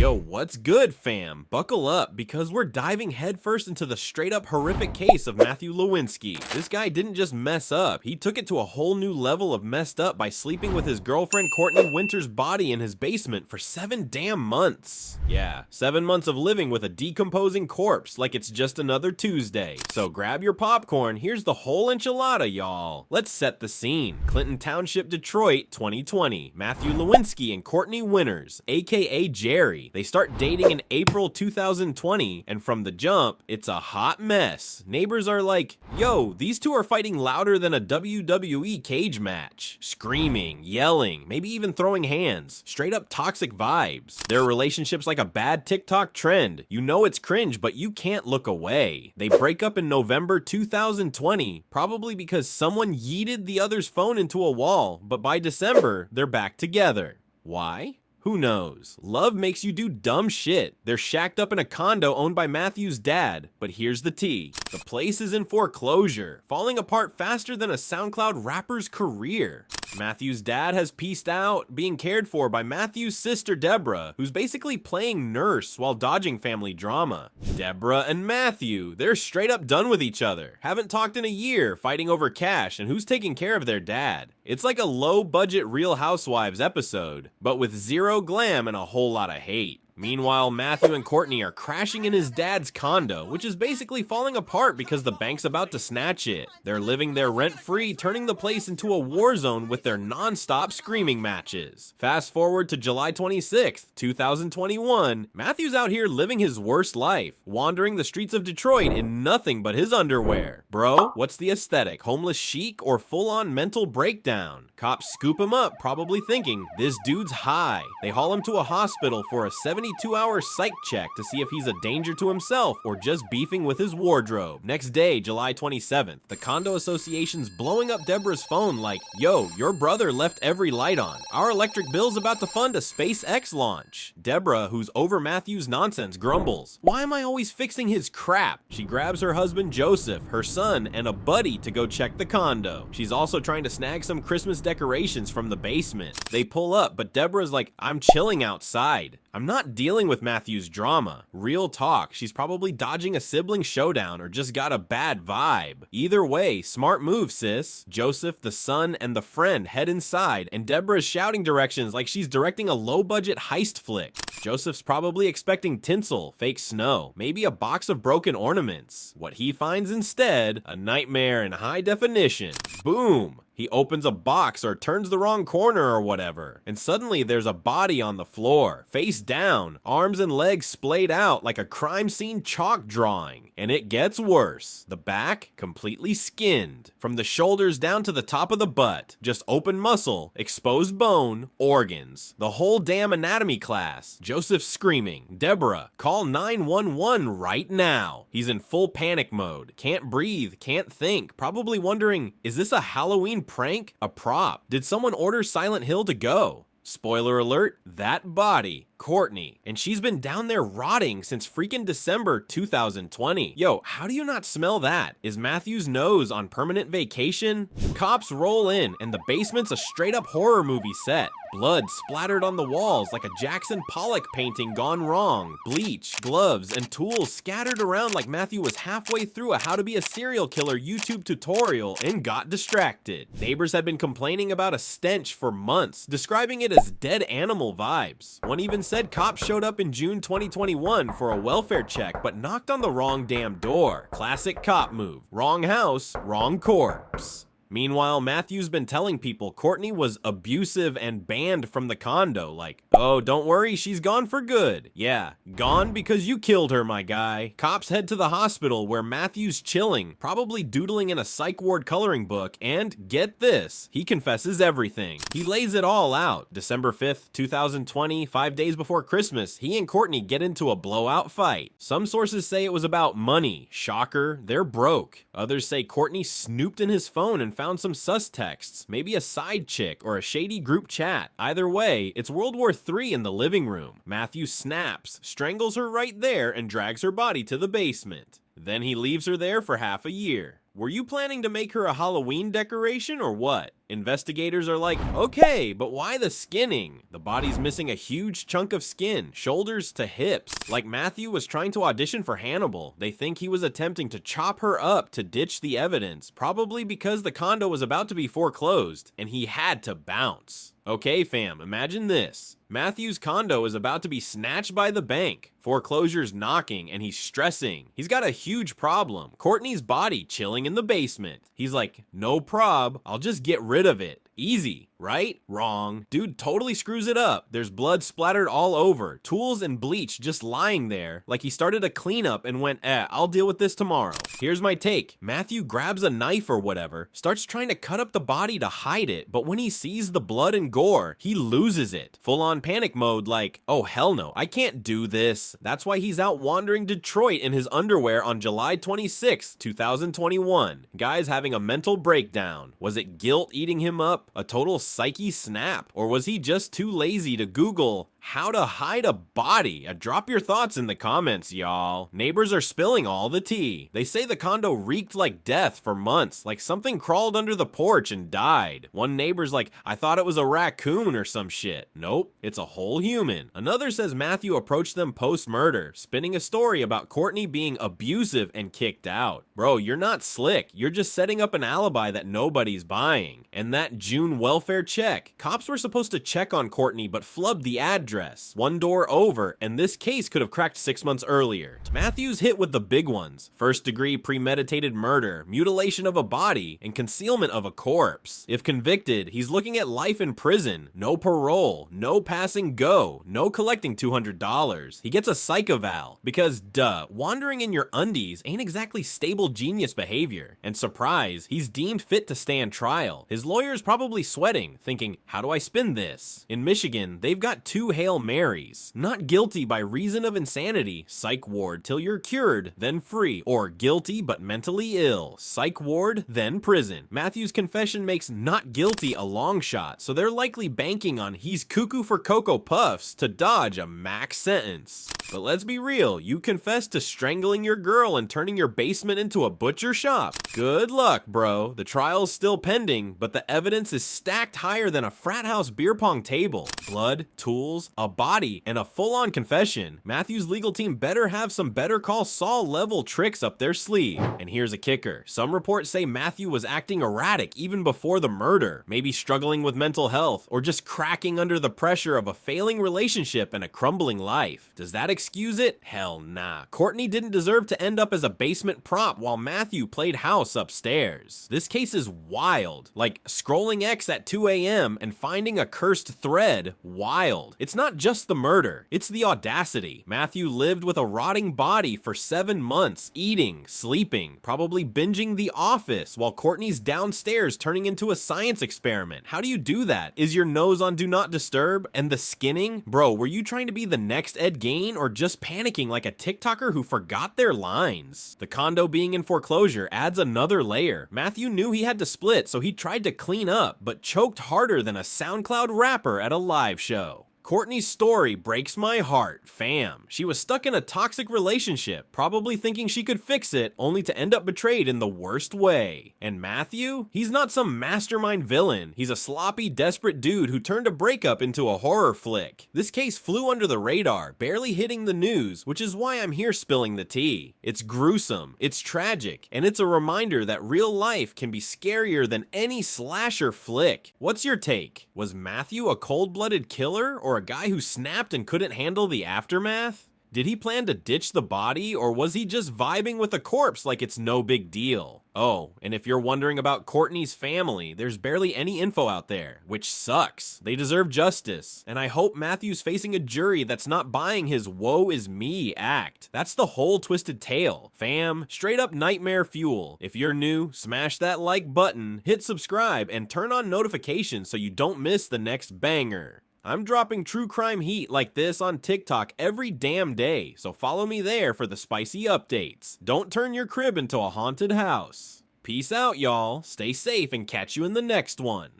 Yo, what's good, fam? Buckle up, because we're diving headfirst into the straight-up horrific case of Matthew Lewinsky. This guy didn't just mess up, he took it to a whole new level of messed up by sleeping with his girlfriend Courtney Winters' body in his basement for 7 damn months. Yeah, 7 months of living with a decomposing corpse like it's just another Tuesday. So grab your popcorn, here's the whole enchilada, y'all. Let's set the scene. Clinton Township, Detroit, 2020. Matthew Lewinsky and Courtney Winters, aka Jerry. They start dating in April 2020, and from the jump, it's a hot mess. Neighbors are like, yo, these two are fighting louder than a WWE cage match. Screaming, yelling, maybe even throwing hands. Straight up toxic vibes. Their relationship's like a bad TikTok trend. You know it's cringe, but you can't look away. They break up in November 2020, probably because someone yeeted the other's phone into a wall, but by December, they're back together. Why? Who knows? Love makes you do dumb shit. They're shacked up in a condo owned by Matthew's dad, but here's the tea. The place is in foreclosure, falling apart faster than a SoundCloud rapper's career. Matthew's dad has pieced out, being cared for by Matthew's sister Deborah, who's basically playing nurse while dodging family drama. Deborah and Matthew, they're straight up done with each other. Haven't talked in a year, fighting over cash and who's taking care of their dad. It's like a low-budget Real Housewives episode, but with zero glam and a whole lot of hate. Meanwhile, Matthew and Courtney are crashing in his dad's condo, which is basically falling apart because the bank's about to snatch it. They're living there rent-free, turning the place into a war zone with their non-stop screaming matches. Fast forward to July 26th, 2021, Matthew's out here living his worst life, wandering the streets of Detroit in nothing but his underwear. Bro, what's the aesthetic? Homeless chic or full-on mental breakdown? Cops scoop him up, probably thinking, this dude's high. They haul him to a hospital for a 72-hour psych check to see if he's a danger to himself or just beefing with his wardrobe. Next day, July 27th, the condo association's blowing up Deborah's phone like, yo, your brother left every light on. Our electric bill's about to fund a SpaceX launch. Deborah, who's over Matthew's nonsense, grumbles, why am I always fixing his crap? She grabs her husband Joseph, her son, and a buddy to go check the condo. She's also trying to snag some Christmas decorations from the basement. They pull up, but Deborah's like, I'm chilling outside. I'm not dealing with Matthew's drama. Real talk, she's probably dodging a sibling showdown or just got a bad vibe. Either way, smart move, sis. Joseph, the son, and the friend head inside, and Deborah's shouting directions like she's directing a low-budget heist flick. Joseph's probably expecting tinsel, fake snow, maybe a box of broken ornaments. What he finds instead, a nightmare in high definition. Boom! He opens a box or turns the wrong corner or whatever, and suddenly there's a body on the floor, face down, arms and legs splayed out like a crime scene chalk drawing. And it gets worse. The back, completely skinned. From the shoulders down to the top of the butt, just open muscle, exposed bone, organs. The whole damn anatomy class. Joseph's screaming, Deborah, call 911 right now. He's in full panic mode, can't breathe, can't think, probably wondering, is this a Halloween prank? A prop? Did someone order Silent Hill to go? Spoiler alert, that body, Courtney, and she's been down there rotting since freaking December 2020. Yo, how do you not smell that? Is Matthew's nose on permanent vacation? Cops roll in, and the basement's a straight up horror movie set. Blood splattered on the walls like a Jackson Pollock painting gone wrong. Bleach, gloves, and tools scattered around like Matthew was halfway through a How to Be a Serial Killer YouTube tutorial and got distracted. Neighbors had been complaining about a stench for months, describing it as dead animal vibes. One even said cops showed up in June 2021 for a welfare check but knocked on the wrong damn door. Classic cop move. Wrong house, wrong corpse. Meanwhile, Matthew's been telling people Courtney was abusive and banned from the condo, like, oh, don't worry, she's gone for good. Yeah, gone because you killed her, my guy. Cops head to the hospital where Matthew's chilling, probably doodling in a psych ward coloring book, and get this, he confesses everything. He lays it all out. December 5th, 2020, 5 days before Christmas, he and Courtney get into a blowout fight. Some sources say it was about money. Shocker, they're broke. Others say Courtney snooped in his phone and found some sus texts, maybe a side chick or a shady group chat. Either way, it's World War III in the living room. Matthew snaps, strangles her right there, and drags her body to the basement. Then he leaves her there for half a year. Were you planning to make her a Halloween decoration or what? Investigators are like, okay, but why the skinning? The body's missing a huge chunk of skin, shoulders to hips. Like Matthew was trying to audition for Hannibal. They think he was attempting to chop her up to ditch the evidence, probably because the condo was about to be foreclosed, and he had to bounce. Okay, fam, imagine this. Matthew's condo is about to be snatched by the bank. Foreclosure's knocking and he's stressing. He's got a huge problem. Courtney's body chilling in the basement. He's like, no prob, I'll just get rid of it. Easy, right? Wrong. Dude totally screws it up. There's blood splattered all over, tools and bleach just lying there, like he started a cleanup and went, I'll deal with this tomorrow. Here's my take. Matthew grabs a knife or whatever, starts trying to cut up the body to hide it, but when he sees the blood and gore, he loses it. Full on panic mode like, oh hell no, I can't do this. That's why he's out wandering Detroit in his underwear on July 26, 2021. Guy's having a mental breakdown. Was it guilt eating him up? A total psyche snap? Or was he just too lazy to Google how to hide a body? Drop your thoughts in the comments, y'all. Neighbors are spilling all the tea. They say the condo reeked like death for months, like something crawled under the porch and died. One neighbor's like, I thought it was a raccoon or some shit. Nope, it's a whole human. Another says Matthew approached them post-murder, spinning a story about Courtney being abusive and kicked out. Bro, you're not slick. You're just setting up an alibi that nobody's buying. And that June welfare check. Cops were supposed to check on Courtney but flubbed the address. One door over, and this case could have cracked 6 months earlier. Matthews hit with the big ones. First degree premeditated murder, mutilation of a body, and concealment of a corpse. If convicted, he's looking at life in prison, no parole, no passing go, no collecting $200. He gets a psych eval, because duh, wandering in your undies ain't exactly stable genius behavior. And surprise, he's deemed fit to stand trial. His lawyer's probably sweating, thinking, how do I spin this? In Michigan, they've got 2 Hail Marys. Not guilty by reason of insanity, psych ward till you're cured, then free. Or guilty but mentally ill, psych ward, then prison. Matthew's confession makes not guilty a long shot, so they're likely banking on he's cuckoo for Cocoa Puffs to dodge a max sentence. But let's be real, you confessed to strangling your girl and turning your basement into a butcher shop. Good luck, bro. The trial's still pending, but the evidence is stacked higher than a frat house beer pong table. Blood, tools, a body, and a full-on confession. Matthew's legal team better have some Better Call Saul level tricks up their sleeve. And here's a kicker. Some reports say Matthew was acting erratic even before the murder, maybe struggling with mental health, or just cracking under the pressure of a failing relationship and a crumbling life. Does that excuse it? Hell nah. Courtney didn't deserve to end up as a basement prop while Matthew played house upstairs. This case is wild. Like scrolling X at 2 a.m. and finding a cursed thread. Wild. It's not just the murder, it's the audacity. Matthew lived with a rotting body for 7 months, eating, sleeping, probably binging The Office while Courtney's downstairs turning into a science experiment. How do you do that? Is your nose on Do Not Disturb? And the skinning? Bro, were you trying to be the next Ed Gein or just panicking like a TikToker who forgot their lines? The condo being in foreclosure adds another layer. Matthew knew he had to split, so he tried to clean up, but choked harder than a SoundCloud rapper at a live show. Courtney's story breaks my heart, fam. She was stuck in a toxic relationship, probably thinking she could fix it, only to end up betrayed in the worst way. And Matthew? He's not some mastermind villain. He's a sloppy, desperate dude who turned a breakup into a horror flick. This case flew under the radar, barely hitting the news, which is why I'm here spilling the tea. It's gruesome, it's tragic, and it's a reminder that real life can be scarier than any slasher flick. What's your take? Was Matthew a cold-blooded killer, or a guy who snapped and couldn't handle the aftermath? Did he plan to ditch the body, or was he just vibing with a corpse like it's no big deal? Oh, and if you're wondering about Courtney's family, there's barely any info out there, which sucks. They deserve justice, and I hope Matthew's facing a jury that's not buying his woe is me act. That's the whole twisted tale. Fam, straight up nightmare fuel. If you're new, smash that like button, hit subscribe, and turn on notifications so you don't miss the next banger. I'm dropping true crime heat like this on TikTok every damn day, so follow me there for the spicy updates. Don't turn your crib into a haunted house. Peace out, y'all. Stay safe and catch you in the next one.